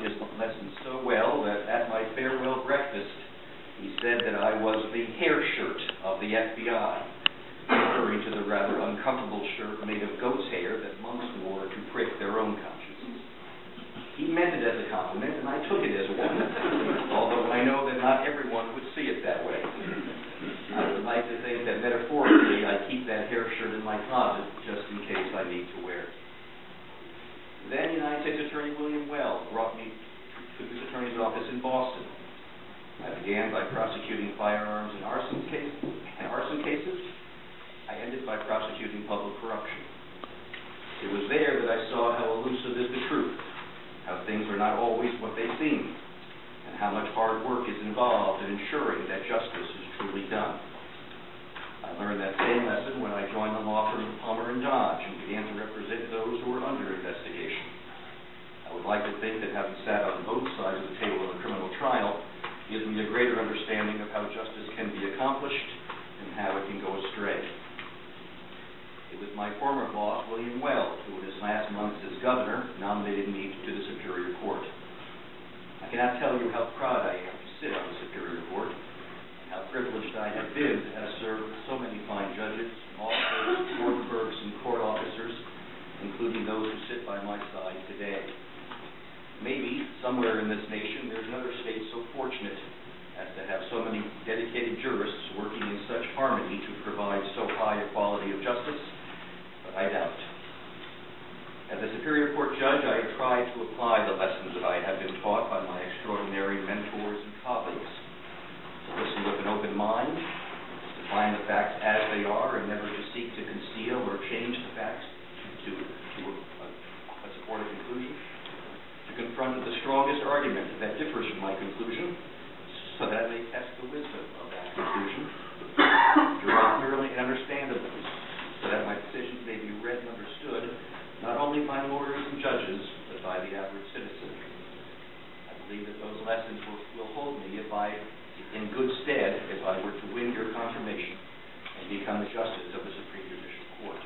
his lesson so well that at my farewell breakfast, he said that I was the hair shirt of the FBI, referring to the rather uncomfortable shirt made of goat's hair that monks wore to prick their own consciences. He meant it as a compliment, and I took it as one, although I know that not everyone would see it that way. I would like to think that metaphorically I keep that hair shirt in my closet just in case I need to wear it. Then United States Attorney William Weld brought me to his attorney's office in Boston. I began by prosecuting firearms and arson cases. I ended by prosecuting public corruption. It was there that I saw how elusive is the truth, how things are not always what they seem, and how much hard work is involved in ensuring that justice is truly done. I learned that same lesson when I joined the law firm of Palmer & Dodge and began to represent those who were under investigation. I would like to think that having sat on both sides of the table in a criminal trial gives me a greater understanding of how justice can be accomplished and how it can go astray. It was my former boss, William Weld, who in his last months as governor nominated me to the Superior Court. I cannot tell you how proud I am to sit on the Superior Court, and how privileged I have been to have served with so many fine judges, officers, court clerks, and court officers, including those who sit by my side today. Maybe somewhere in this nation there's another state so fortunate as to have so many dedicated jurists working in such harmony to provide so high a quality of justice, but I doubt. As a Superior Court judge, I have tried to apply the lessons that I have been taught by my extraordinary mentors and colleagues. To listen with an open mind, to find the facts as they are and never to seek to conceal or change the facts to support a conclusion. To confront the strongest argument that differs from my conclusion, so that I may test the wisdom of that conclusion, draw clearly and understandably, so that my decisions may be read and understood, not only by lawyers and judges, but by the average citizen. I believe that those lessons will hold me in good stead if I were to win your confirmation and become a justice of the Supreme Judicial Court.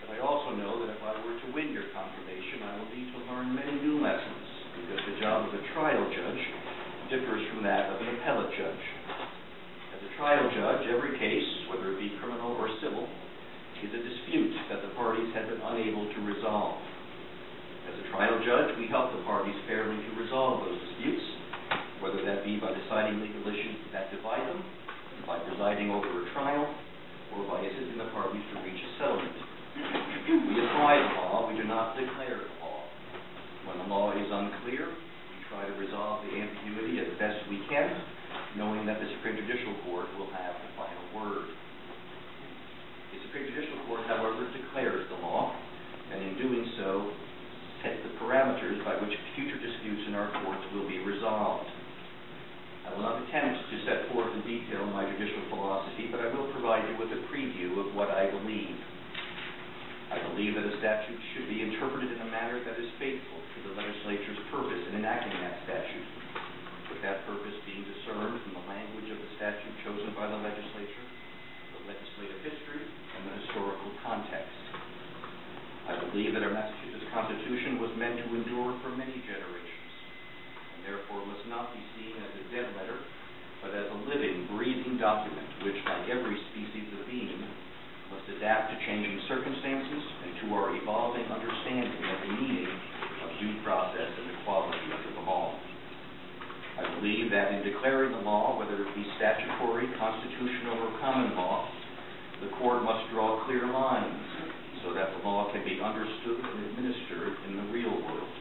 But I also know that if I were to win your confirmation, I will need to learn many new lessons, because the job of a trial judge differs from that of an appellate judge. As a trial judge, every case, whether it be criminal or civil, is a dispute that the parties have been unable to resolve. As a trial judge, we help the parties fairly to resolve those disputes, whether that be by deciding legal issues that divide them, by presiding over a trial, or by assisting the parties to reach a settlement. We apply the law, we do not declare the law. When the law is unclear, we try to resolve the ambiguity as best we can, knowing that the Supreme Judicial Court will have the final word. The Supreme Judicial Court, however, declares the law, and in doing so, sets the parameters by which future disputes in our courts will be resolved. I will not attempt to set forth in detail my judicial philosophy, but I will provide you with a preview of what I believe. I believe that a statute should be interpreted in a manner that is faithful to the legislature's purpose in enacting that statute, with that purpose being discerned from the language of the statute chosen by the legislature, the legislative history, and the historical context. I believe that our Massachusetts Constitution was meant to endure for many generations, and therefore must not be seen as a dead letter, but as a living, breathing document which, like every species of being, must adapt to changing circumstances and to our evolving understanding of the meaning of due process and equality under the law. I believe that in declaring the law, whether it be statutory, constitutional, or common law, the court must draw clear lines so that the law can be understood and administered in the real world.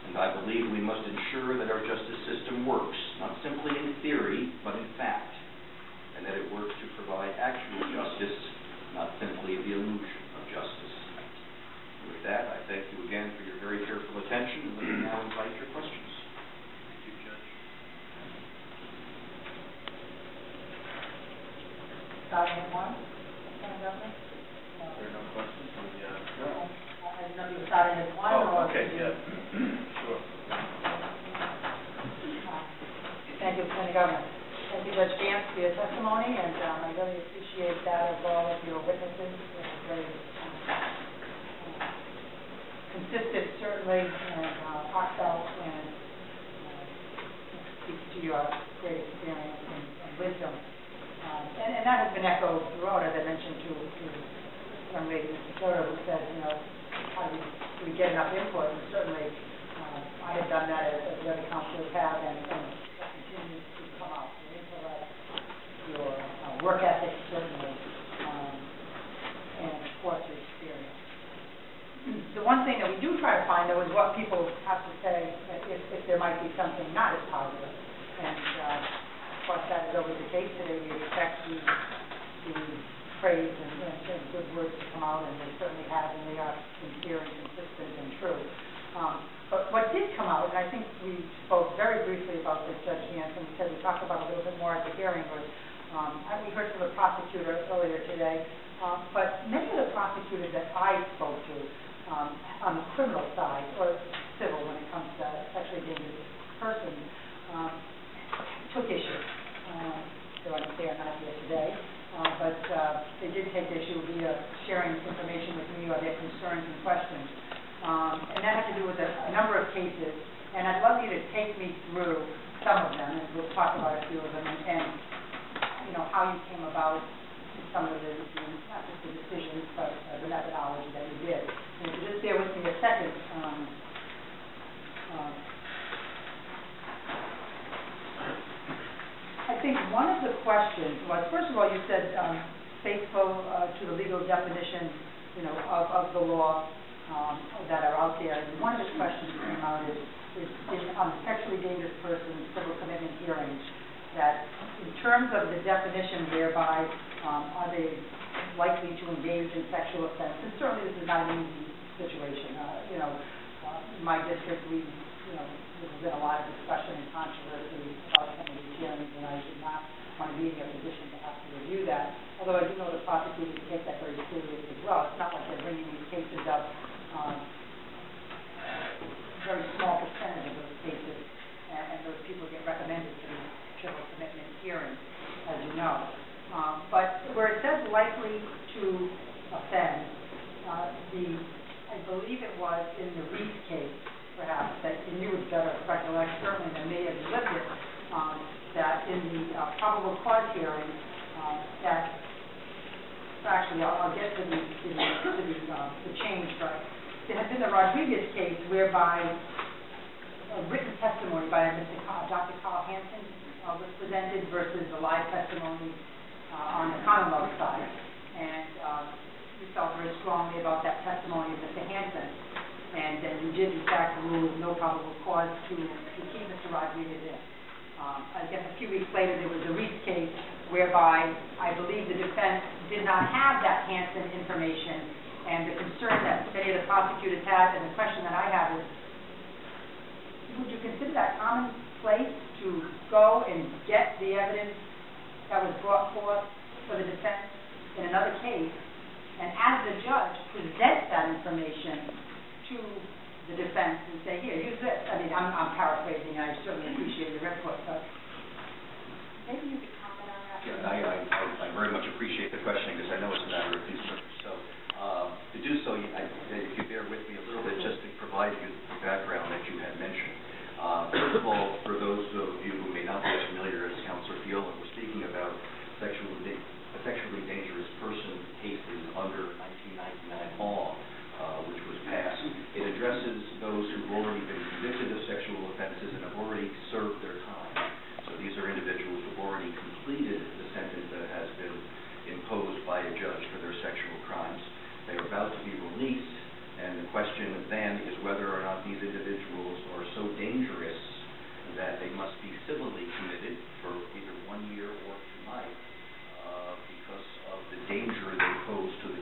And I believe we must ensure that our justice system works, not simply in theory, but in fact, and that it works to provide actual justice, not simply the illusion of justice. And with that, I thank you again for your very careful attention, and let me now invite your questions. Thank you, Judge. Starting at one? There are no questions? I didn't know you were starting at one. Oh, okay, yeah. Sure. Thank you, Attorney Governor. Thank you, Judge Gants, for your testimony, and I really appreciate that of all of your witnesses. It was very consistent, certainly, and heartfelt your great experience and wisdom. And that has been echoed throughout, as I mentioned to young lady, Mr. Soto, who said, you know, how do we get enough input? And certainly, I have done that as the other counselors have, and that continues to come out. Your intellect, your work ethic, certainly, and of course, your experience. The one thing that we do try to find, though, is what people have to say if there might be something not as positive. And, of course, that is always the case today. We expect the praise and good words to come out, and they certainly have, and they are sincere and consistent and true. But what did come out, and I think we spoke very briefly about this, Judge Gants, and we talked about it a little bit more at the hearing, was we heard from the prosecutor earlier today, but many of the prosecutors that I spoke to on the criminal side, or civil when it comes to sexually dangerous persons, took issue. So I'm saying not here today, but they did take issue via sharing information with me or their concerns and questions. And that had to do with a number of cases, and I'd love you to take me through some of them, and we'll talk about a few of them, and you know, how you came about some of the not just the decisions, but the methodology that you did. And if you just bear with me a second, I think one of the questions was, first of all, you said faithful to the legal definition, you know, of the law that are out there. And one of the questions that came out is on sexually dangerous persons civil commitment hearings, that in terms of the definition whereby are they likely to engage in sexual offense, and certainly this is not an easy situation. You know, in my district, there's been a lot of discussion and controversy about some of these hearings, and I did not want to be in a position to have to review that, although I do know the prosecutors take that very seriously as well. It's not like they're bringing these cases up, very small percentage of those cases, and those people get recommended to these civil commitment hearings, as you know. But where it says likely to offend, I believe it was in the Reese case, perhaps, that you would better recollect, certainly than me as you lived it, that in the probable cause hearing, that actually I'll get to the change, but there had been the Rodriguez case whereby a written testimony by Dr. Carl Hansen was presented versus the live testimony on the Commonwealth side, and we felt very strongly about that testimony of Mr. Hansen. And we did, in fact, rule no probable cause to keep Mr. Rodriguez in. I guess a few weeks later, there was a Reese case whereby I believe the defense did not have that Hansen information, and the concern that many of the prosecutors had, and the question that I have is, would you consider that commonplace to go and get the evidence that was brought forth for the defense in another case, and as the judge present that information to the defense and say, here, use this? I mean, I'm paraphrasing. I certainly appreciate your input, but maybe you could comment on that. Yeah, I very much appreciate the questioning because I know it's a matter of concern. So to do so, if you bear with me a little bit, just to provide you the background that you had mentioned. First of all, for those of you who may not be as familiar as Councilor Fiola was speaking about sexually dangerous person cases under 1999 law, which was passed. It addresses those who've already been convicted of sexual offenses and have already served their time. So these are individuals who've already completed the sentence that has been imposed by a judge for their sexual crimes. They are about to be released, and the question then is whether or not these individuals are so dangerous that they must be civilly committed for either 1 year or to life because of the danger they pose to the